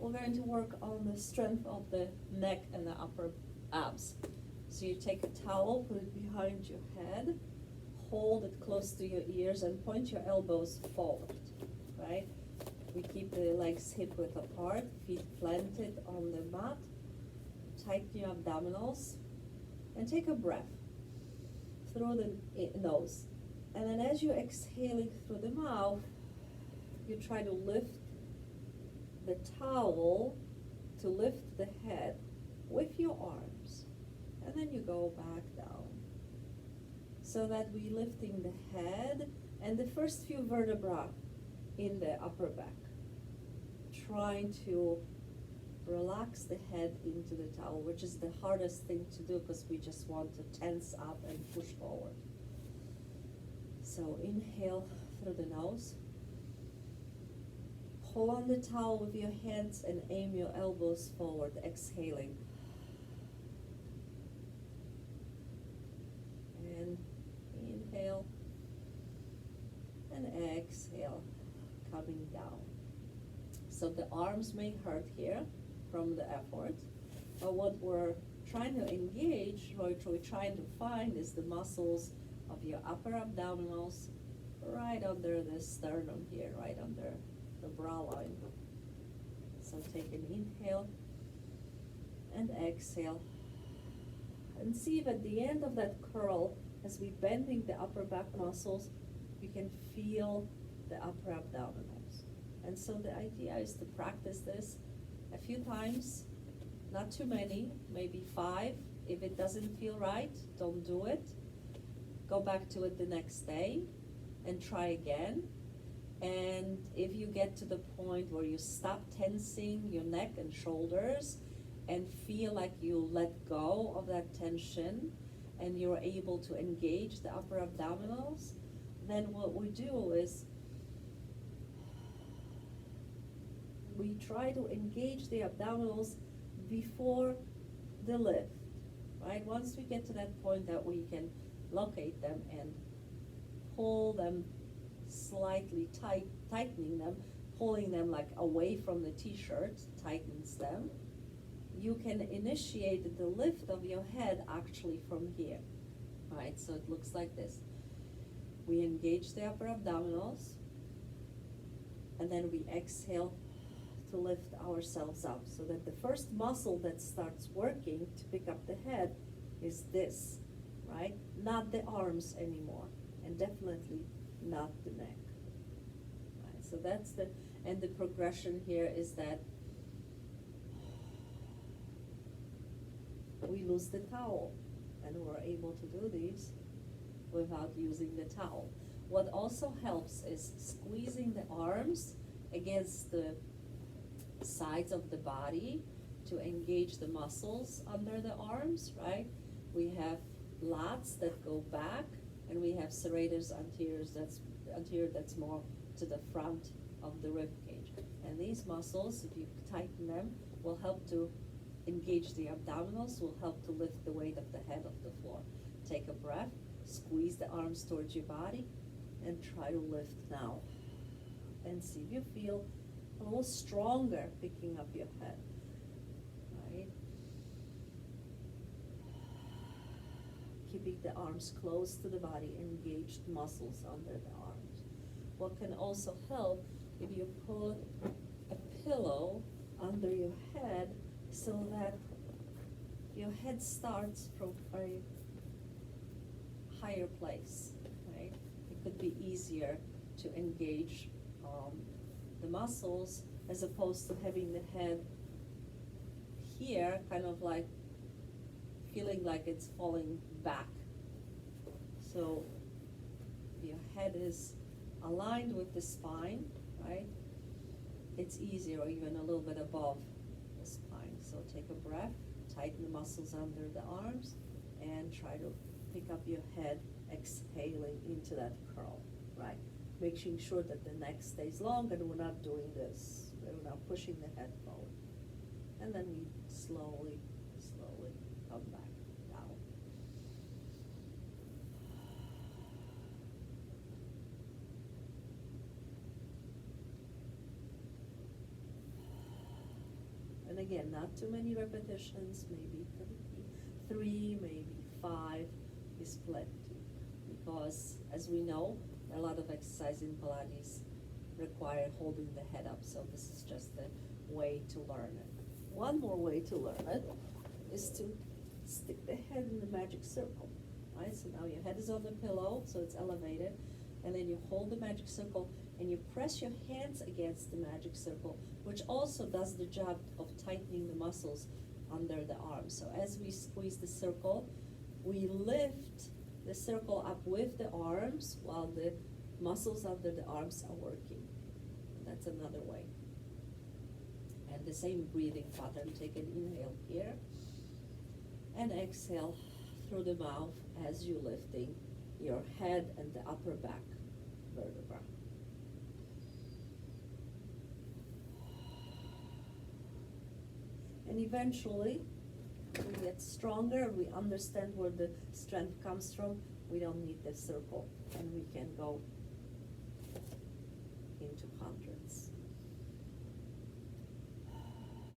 we're going to work on the strength of the neck and the upper abs. So you take a towel, put it behind your head, hold it close to your ears, and point your elbows forward, right? We keep the legs hip width apart, feet planted on the mat. Tighten your abdominals, and take a breath through the nose. And then as you're exhaling through the mouth, you try to lift the towel to lift the head with your arms. And then you go back down. So that we're lifting the head and the first few vertebrae in the upper back. Trying to relax the head into the towel, which is the hardest thing to do because we just want to tense up and push forward. So inhale through the nose. Pull on the towel with your hands and aim your elbows forward, exhaling. And inhale and exhale, coming down. So the arms may hurt here from the effort, but what we're trying to engage, what we're trying to find is the muscles of your upper abdominals right under the sternum here, right under the brow line. So take an inhale and exhale. And see if at the end of that curl, as we're bending the upper back muscles, we can feel the upper abdominals. And so the idea is to practice this a few times, not too many, maybe 5. If it doesn't feel right, don't do it. Go back to it the next day and try again. And if you get to the point where you stop tensing your neck and shoulders and feel like you let go of that tension and you're able to engage the upper abdominals, then what we do is we try to engage the abdominals before the lift, right? Once we get to that point that we can locate them and pull them slightly tightening them, pulling them like away from the t-shirt, tightens them, you can initiate the lift of your head actually from here, right? So it looks like this. We engage the upper abdominals, and then we exhale to lift ourselves up, so that the first muscle that starts working to pick up the head is this, right? Not the arms anymore, and definitely not the neck. Right? So that's and the progression here is that we lose the towel, and we're able to do these without using the towel. What also helps is squeezing the arms against the sides of the body to engage the muscles under the arms, right? We have lats that go back, and we have serratus anteriors that's more to the front of the rib cage. And these muscles, if you tighten them, will help to engage the abdominals, will help to lift the weight of the head off the floor. Take a breath, squeeze the arms towards your body, and try to lift now. And see if you feel a little stronger picking up your head, right? Keeping the arms close to the body, engaged muscles under the arms. What can also help if you put a pillow under your head so that your head starts from a higher place, right? It could be easier to engage the muscles as opposed to having the head here, kind of like feeling like it's falling back. So your head is aligned with the spine, right? It's easier, or even a little bit above the spine. So take a breath, tighten the muscles under the arms, and try to pick up your head, exhaling into that curl, right? Making sure that the neck stays long and we're not doing this. We're not pushing the head forward. And then we slowly come back down. And again, not too many repetitions, maybe three, maybe 5 is plenty. Because as we know, a lot of exercise in Pilates require holding the head up, so this is just a way to learn it. One more way to learn it is to stick the head in the magic circle, right? So now your head is on the pillow, so it's elevated, and then you hold the magic circle and you press your hands against the magic circle, which also does the job of tightening the muscles under the arms. So as we squeeze the circle, we lift the circle up with the arms while the muscles under the arms are working. That's another way. And the same breathing pattern. Take an inhale here and exhale through the mouth as you're lifting your head and the upper back vertebra. And eventually, we get stronger, we understand where the strength comes from, we don't need the circle, and we can go